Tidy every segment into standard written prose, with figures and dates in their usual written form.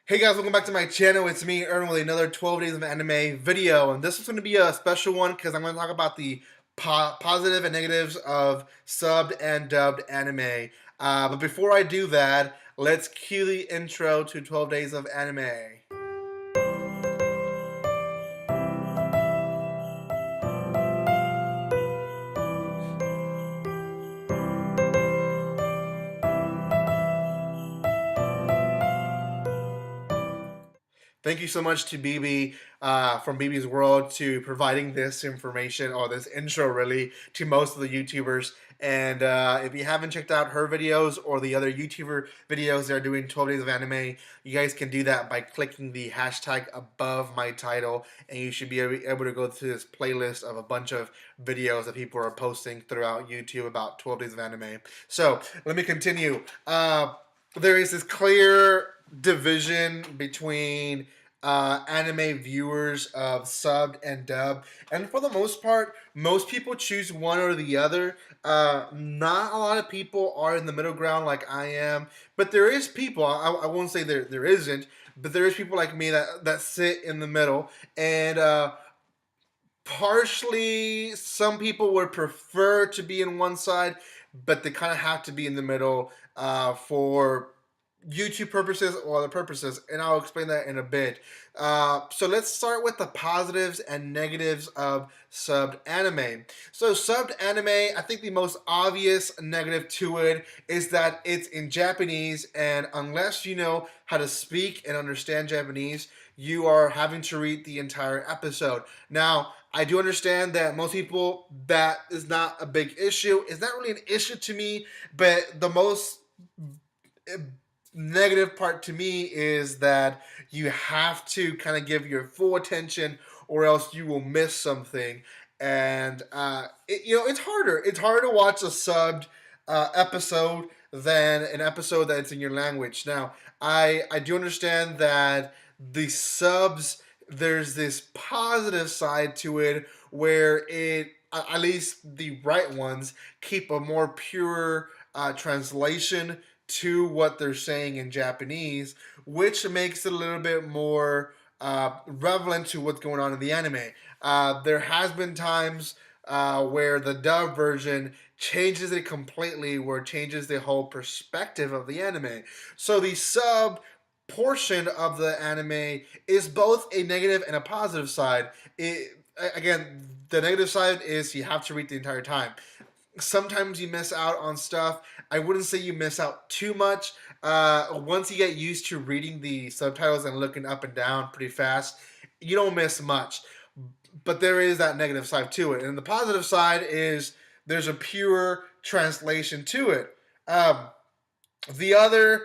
Hey guys, welcome back to my channel. It's me, Ern, with another 12 Days of Anime video. And this is going to be a special one because I'm going to talk about the positive and negatives of subbed and dubbed anime. But before I do that, let's cue the intro to 12 Days of Anime. Thank you so much to BB from BB's World to providing this information, or this intro really, to most of the YouTubers. And if you haven't checked out her videos or the other YouTuber videos that are doing 12 Days of Anime, you guys can do that by clicking the hashtag above my title, and you should be able to go through this playlist of a bunch of videos that people are posting throughout YouTube about 12 Days of Anime. So let me continue. There is this clear division between anime viewers of subbed and dubbed, and for the most part, most people choose one or the other. Not a lot of people are in the middle ground like I am, but there is people. I won't say there isn't, but there is people like me that sit in the middle, and partially some people would prefer to be in one side, but they kind of have to be in the middle for YouTube purposes or other purposes, and I'll explain that in a bit. So let's start with the positives and negatives of subbed anime. So subbed anime, I think the most obvious negative to it is that it's in Japanese, and unless you know how to speak and understand Japanese, you are having to read the entire episode. Now, I do understand that most people, that is not a big issue. It's not really an issue to me, but the most negative part to me is that you have to kind of give your full attention, or else you will miss something. And it's harder. It's harder to watch a subbed episode than an episode that's in your language. Now, I do understand that the subs, there's this positive side to it where it, at least the right ones, keep a more pure translation to what they're saying in Japanese, which makes it a little bit more relevant to what's going on in the anime. There has been times where the dub version changes it completely, where it changes the whole perspective of the anime. So the sub portion of the anime is both a negative and a positive side. Again, the negative side is you have to read the entire time. Sometimes you miss out on stuff. I wouldn't say you miss out too much. Once you get used to reading the subtitles and looking up and down pretty fast, you don't miss much. But there is that negative side to it. And the positive side is there's a pure translation to it. The other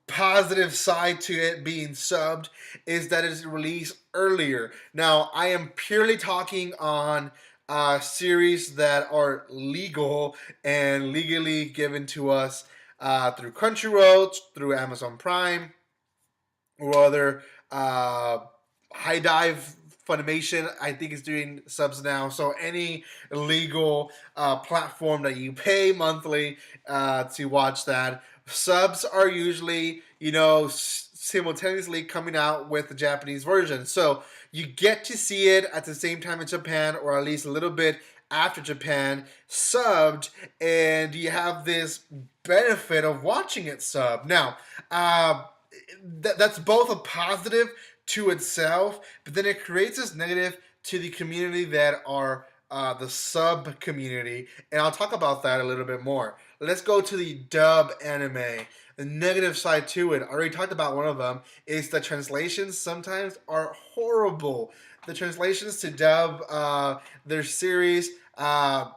positive side to it being subbed is that it's released earlier. Now, I am purely talking on series that are legal and legally given to us through Crunchyroll, through Amazon Prime, or other High Dive. Funimation, I think, is doing subs now. So any legal platform that you pay monthly to watch that, subs are usually, simultaneously coming out with the Japanese version. So you get to see it at the same time in Japan, or at least a little bit after Japan, subbed, and you have this benefit of watching it subbed. Now, that's both a positive to itself, but then it creates this negative to the community that are the sub community, and I'll talk about that a little bit more. Let's go to the dub anime. The negative side to it, I already talked about one of them, is the translations sometimes are horrible. The translations to dub their series that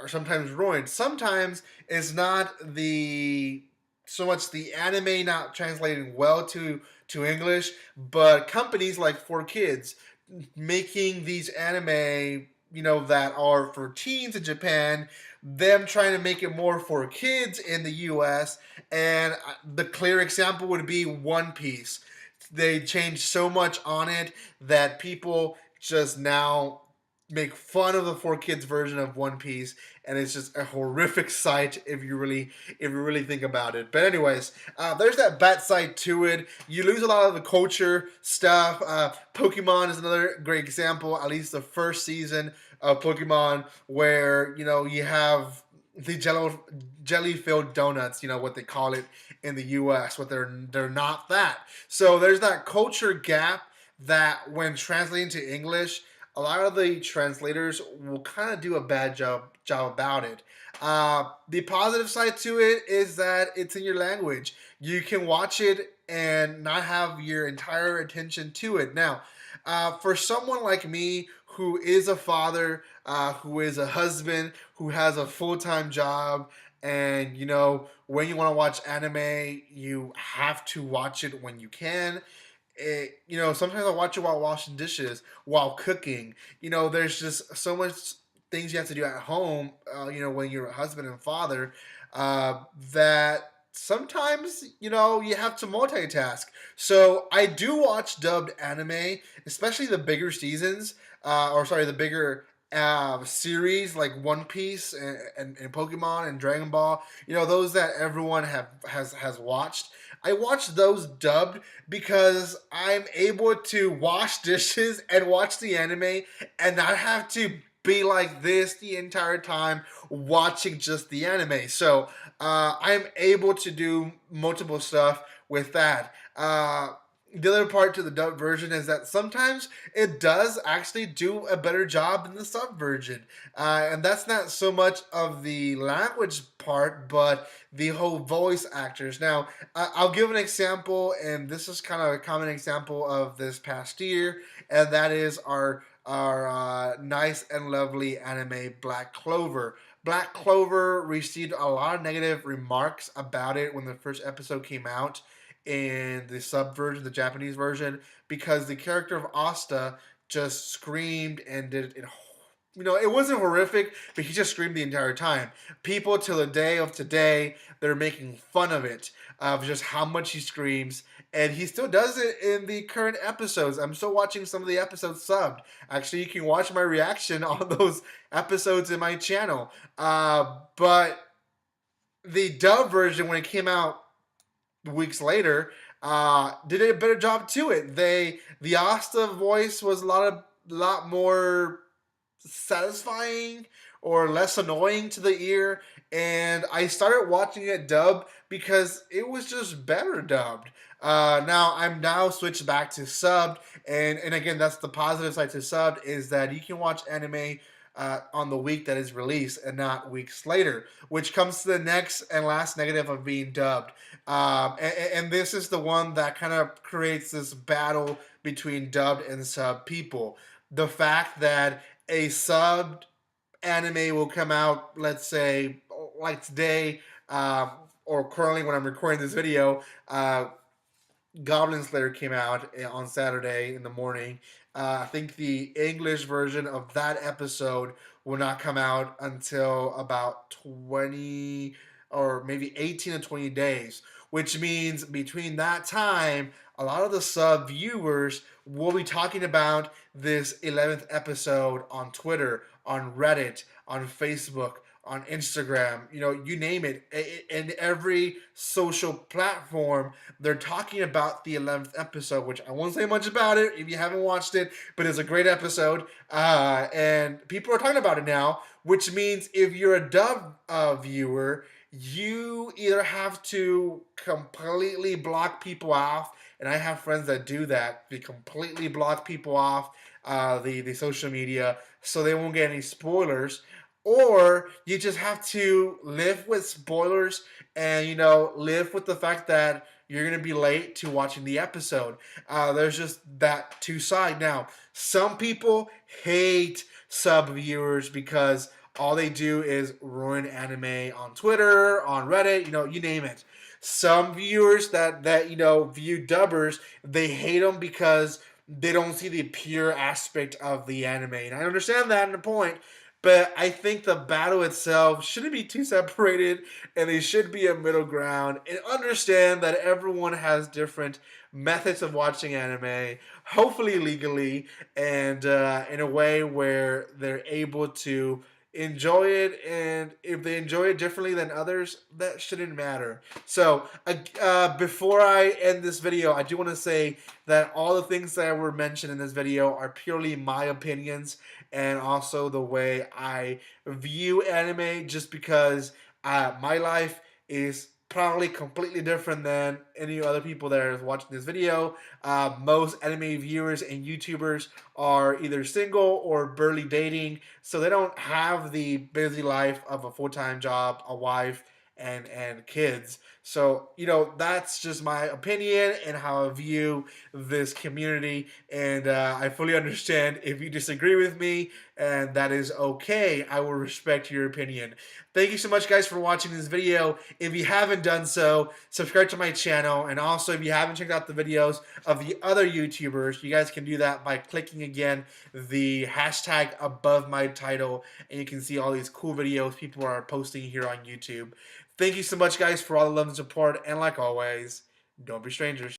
are sometimes ruined. Sometimes it's not so much the anime not translating well to English, but companies like 4Kids making these anime, that are for teens in Japan, them trying to make it more for kids in the US. And the clear example would be One Piece. They changed so much on it that people just now make fun of the 4 kids version of One Piece, and it's just a horrific sight if you really think about it. But anyways, there's that bad side to it. You lose a lot of the culture stuff. Pokemon is another great example. At least the first season of Pokemon, where you have the jelly filled donuts, what they call it in the U.S. But they're not that. So there's that culture gap that when translating to English, a lot of the translators will kind of do a bad job about it. The positive side to it is that it's in your language. You can watch it and not have your entire attention to it. Now, for someone like me who is a father, who is a husband, who has a full time job, and when you want to watch anime, you have to watch it when you can. Sometimes I watch it while washing dishes, while cooking. There's just so much things you have to do at home. When you're a husband and father, that sometimes you have to multitask. So I do watch dubbed anime, especially the bigger seasons, or sorry, the bigger series like One Piece and Pokemon and Dragon Ball. Those that everyone has watched. I watch those dubbed because I'm able to wash dishes and watch the anime and not have to be like this the entire time watching just the anime. So I'm able to do multiple stuff with that. The other part to the dub version is that sometimes it does actually do a better job than the sub version. And that's not so much of the language part, but the whole voice actors. Now, I'll give an example, and this is kind of a common example of this past year, and that is our nice and lovely anime Black Clover. Black Clover received a lot of negative remarks about it when the first episode came out in the sub version, the Japanese version, because the character of Asta just screamed and did it. It wasn't horrific, but he just screamed the entire time. People till the day of today, they're making fun of it, of just how much he screams, and he still does it in the current episodes. I'm still watching some of the episodes subbed. Actually, you can watch my reaction on those episodes in my channel. But the dub version, when it came out weeks later, did a better job to it. The Asta voice was a lot more satisfying or less annoying to the ear, and I started watching it dubbed because it was just better dubbed. Now I'm now switched back to subbed, and again, that's the positive side to subbed, is that you can watch anime on the week that is released and not weeks later, which comes to the next and last negative of being dubbed. And this is the one that kind of creates this battle between dubbed and sub people. The fact that a subbed anime will come out, let's say, like today, or currently when I'm recording this video, Goblin Slayer came out on Saturday in the morning. I think the English version of that episode will not come out until about 20 or maybe 18 to 20 days, which means between that time, a lot of the sub viewers will be talking about this 11th episode on Twitter, on Reddit, on Facebook, on Instagram, you name it. In every social platform, they're talking about the 11th episode, which I won't say much about it if you haven't watched it, but it's a great episode. And people are talking about it now, which means if you're a dub viewer, you either have to completely block people off, and I have friends that do that. They completely block people off the social media so they won't get any spoilers, or you just have to live with spoilers and live with the fact that you're gonna be late to watching the episode. There's just that two side. Now, some people hate sub viewers because all they do is ruin anime on Twitter, on Reddit, you name it. Some viewers that view dubbers, they hate them because they don't see the pure aspect of the anime, and I understand that in a point. But I think the battle itself shouldn't be too separated, and they should be a middle ground. And understand that everyone has different methods of watching anime, hopefully legally, and in a way where they're able to enjoy it. And if they enjoy it differently than others, that shouldn't matter. So before I end this video, I do want to say that all the things that were mentioned in this video are purely my opinions, and also the way I view anime, just because my life is probably completely different than any other people that are watching this video. Most anime viewers and YouTubers are either single or barely dating, so they don't have the busy life of a full-time job, a wife, and kids. So, that's just my opinion and how I view this community. And I fully understand if you disagree with me, and that is okay. I will respect your opinion. Thank you so much, guys, for watching this video. If you haven't done so, subscribe to my channel. And also, if you haven't checked out the videos of the other YouTubers, you guys can do that by clicking again the hashtag above my title, and you can see all these cool videos people are posting here on YouTube. Thank you so much, guys, for all the love and support. And like always, don't be strangers.